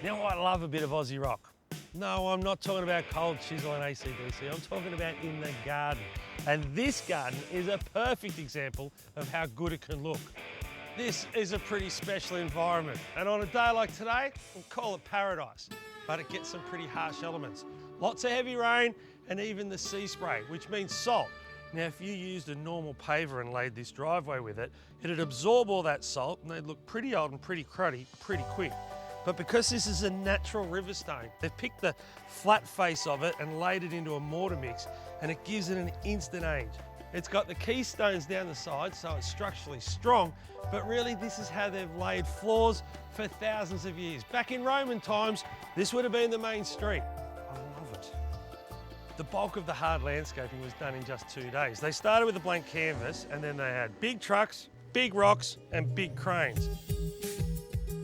Now I love a bit of Aussie rock. No, I'm not talking about cold chisel and AC/DC. I'm talking about in the garden. And this garden is a perfect example of how good it can look. This is a pretty special environment. And on a day like today, we'll call it paradise. But it gets some pretty harsh elements. Lots of heavy rain and even the sea spray, which means salt. Now, if you used a normal paver and laid this driveway with it, it'd absorb all that salt and they'd look pretty old and pretty cruddy pretty quick. But because this is a natural river stone, they've picked the flat face of it and laid it into a mortar mix, and it gives it an instant age. It's got the keystones down the side, so it's structurally strong, but really this is how they've laid floors for thousands of years. Back in Roman times, this would have been the main street. I love it. The bulk of the hard landscaping was done in just 2 days. They started with a blank canvas, and then they had big trucks, big rocks, and big cranes.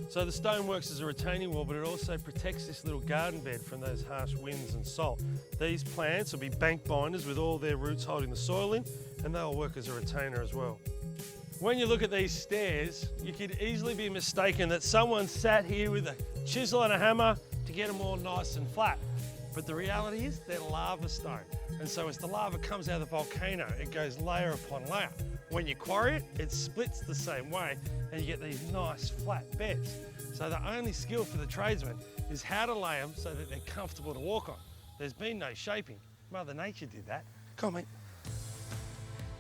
So the stone works as a retaining wall, but it also protects this little garden bed from those harsh winds and salt. These plants will be bank binders with all their roots holding the soil in, and they'll work as a retainer as well. When you look at these stairs, you could easily be mistaken that someone sat here with a chisel and a hammer to get them all nice and flat. But the reality is they're lava stone. And so as the lava comes out of the volcano, it goes layer upon layer. When you quarry it, it splits the same way and you get these nice flat beds. So the only skill for the tradesman is how to lay them so that they're comfortable to walk on. There's been no shaping. Mother Nature did that. Come on, mate.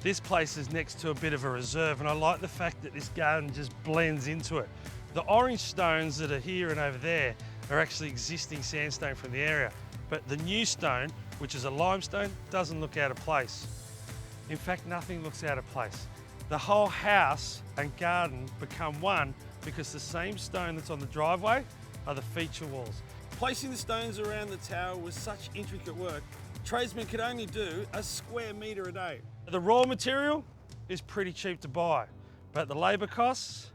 This place is next to a bit of a reserve, and I like the fact that this garden just blends into it. The orange stones that are here and over there are actually existing sandstone from the area, but the new stone, which is a limestone, doesn't look out of place. In fact, nothing looks out of place. The whole house and garden become one because the same stone that's on the driveway are the feature walls. Placing the stones around the tower was such intricate work, tradesmen could only do a square metre a day. The raw material is pretty cheap to buy, but the labour costs,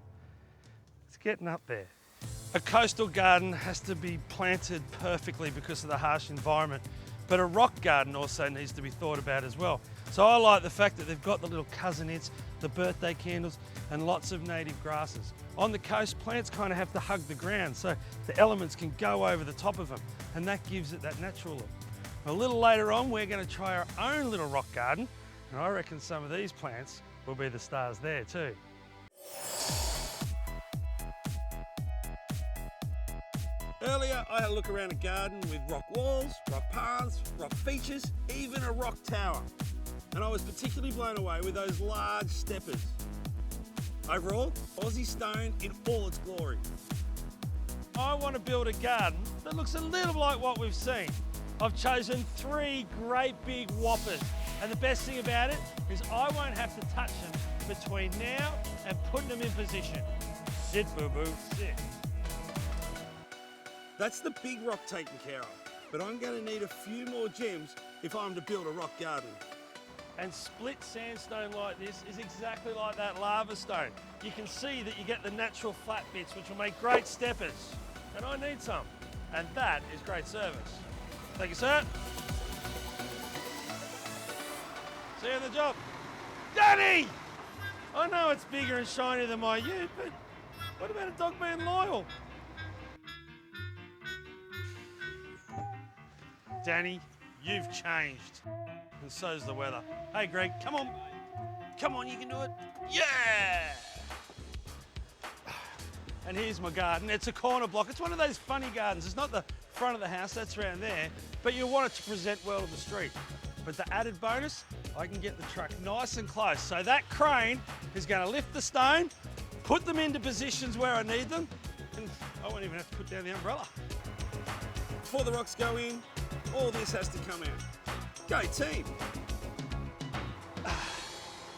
it's getting up there. A coastal garden has to be planted perfectly because of the harsh environment, but a rock garden also needs to be thought about as well. So I like the fact that they've got the little cousinettes, the birthday candles, and lots of native grasses. On the coast, plants kind of have to hug the ground so the elements can go over the top of them, and that gives it that natural look. A little later on, we're going to try our own little rock garden, and I reckon some of these plants will be the stars there too. Earlier, I had a look around a garden with rock walls, rock paths, rock features, even a rock tower. And I was particularly blown away with those large steppers. Overall, Aussie stone in all its glory. I want to build a garden that looks a little like what we've seen. I've chosen 3 great big whoppers. And the best thing about it is I won't have to touch them between now and putting them in position. Sit, boo-boo, sit. That's the big rock taken care of, but I'm going to need a few more gems if I'm to build a rock garden. And split sandstone like this is exactly like that lava stone. You can see that you get the natural flat bits, which will make great steppers. And I need some. And that is great service. Thank you, sir. See you on the job. Daddy! I know it's bigger and shinier than my ute, but what about a dog being loyal? Danny, you've changed. And so's the weather. Hey, Greg, come on. Come on, you can do it. Yeah! And here's my garden. It's a corner block. It's one of those funny gardens. It's not the front of the house, that's around there, but you want it to present well to the street. But the added bonus, I can get the truck nice and close. So that crane is going to lift the stone, put them into positions where I need them, and I won't even have to put down the umbrella. Before the rocks go in, all this has to come out. Go team!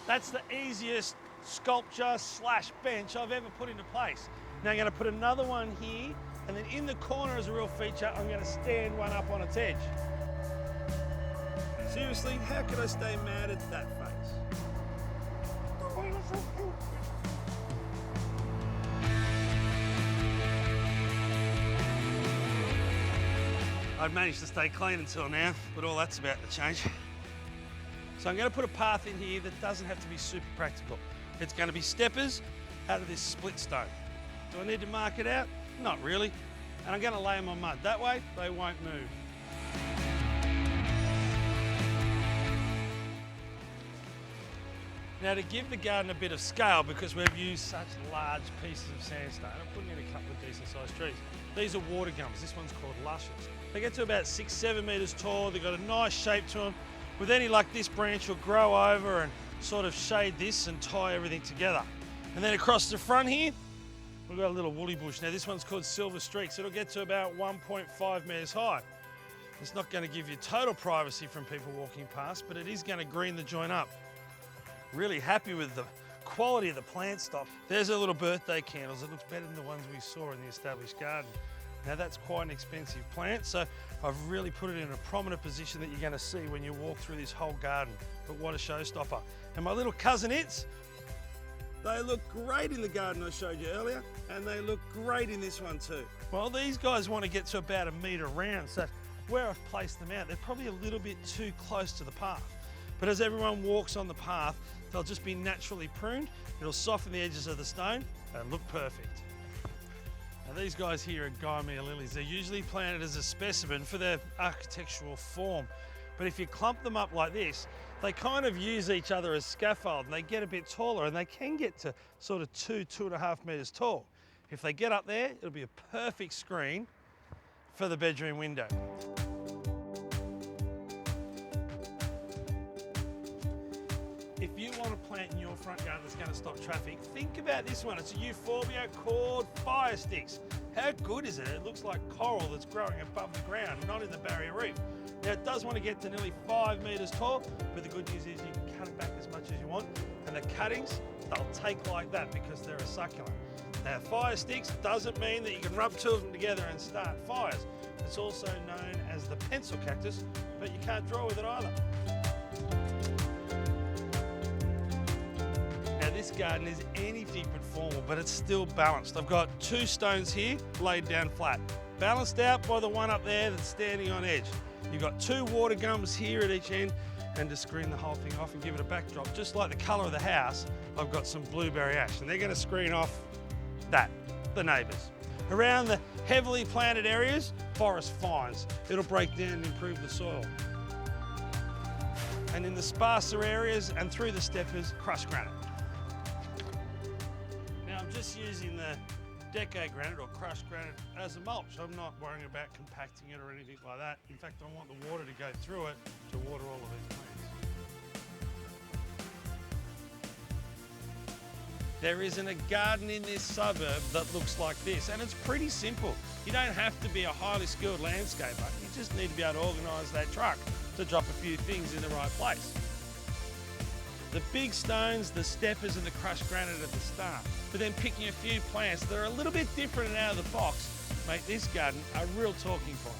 That's the easiest sculpture / bench I've ever put into place. Now I'm going to put another one here, and then in the corner as a real feature, I'm going to stand one up on its edge. Seriously, how could I stay mad at that face? I've managed to stay clean until now, but all that's about to change. So I'm going to put a path in here that doesn't have to be super practical. It's going to be steppers out of this split stone. Do I need to mark it out? Not really. and I'm gonna lay them on mud. That way, they won't move. Now to give the garden a bit of scale, because we've used such large pieces of sandstone, I'm putting in a couple of decent sized trees. These are water gums. This one's called luscious. They get to about 6-7 metres tall. They've got a nice shape to them. With any luck, this branch will grow over and sort of shade this and tie everything together. And then across the front here, we've got a little woolly bush. Now this one's called silver streaks. It'll get to about 1.5 metres high. It's not going to give you total privacy from people walking past, but it is going to green the joint up. Really happy with the quality of the plant stock. There's our little birthday candles. It looks better than the ones we saw in the established garden. Now that's quite an expensive plant, so I've really put it in a prominent position that you're going to see when you walk through this whole garden. But what a showstopper. And my little cousinets, they look great in the garden I showed you earlier, and they look great in this one too. Well, these guys want to get to about 1 metre round, so where I've placed them out, they're probably a little bit too close to the path. But as everyone walks on the path, they'll just be naturally pruned. It'll soften the edges of the stone and look perfect. Now these guys here are Gymea lilies. They're usually planted as a specimen for their architectural form. But if you clump them up like this, they kind of use each other as scaffold, and they get a bit taller, and they can get to sort of 2.5 metres tall. If they get up there, it'll be a perfect screen for the bedroom window. If you want a plant in your front garden that's going to stop traffic, think about this one. It's a euphorbia called fire sticks. How good is it? It looks like coral that's growing above the ground, not in the barrier reef. Now it does want to get to nearly 5 metres tall, but the good news is you can cut it back as much as you want, and the cuttings, they'll take like that because they're a succulent. Now fire sticks doesn't mean that you can rub two of them together and start fires. It's also known as the pencil cactus, but you can't draw with it either. This garden is anything but formal, but it's still balanced. I've got 2 stones here laid down flat, balanced out by the one up there that's standing on edge. You've got 2 water gums here at each end, and to screen the whole thing off and give it a backdrop, just like the colour of the house, I've got some blueberry ash, and they're going to screen off that, the neighbours. Around the heavily planted areas, forest fines. It'll break down and improve the soil. And in the sparser areas and through the steppers, crushed granite. I'm just using the deco granite or crushed granite as a mulch. I'm not worrying about compacting it or anything like that. In fact, I want the water to go through it to water all of these plants. There isn't a garden in this suburb that looks like this, and it's pretty simple. You don't have to be a highly skilled landscaper. You just need to be able to organise that truck to drop a few things in the right place. The big stones, the steppers and the crushed granite at the start, but then picking a few plants that are a little bit different and out of the box make this garden a real talking point.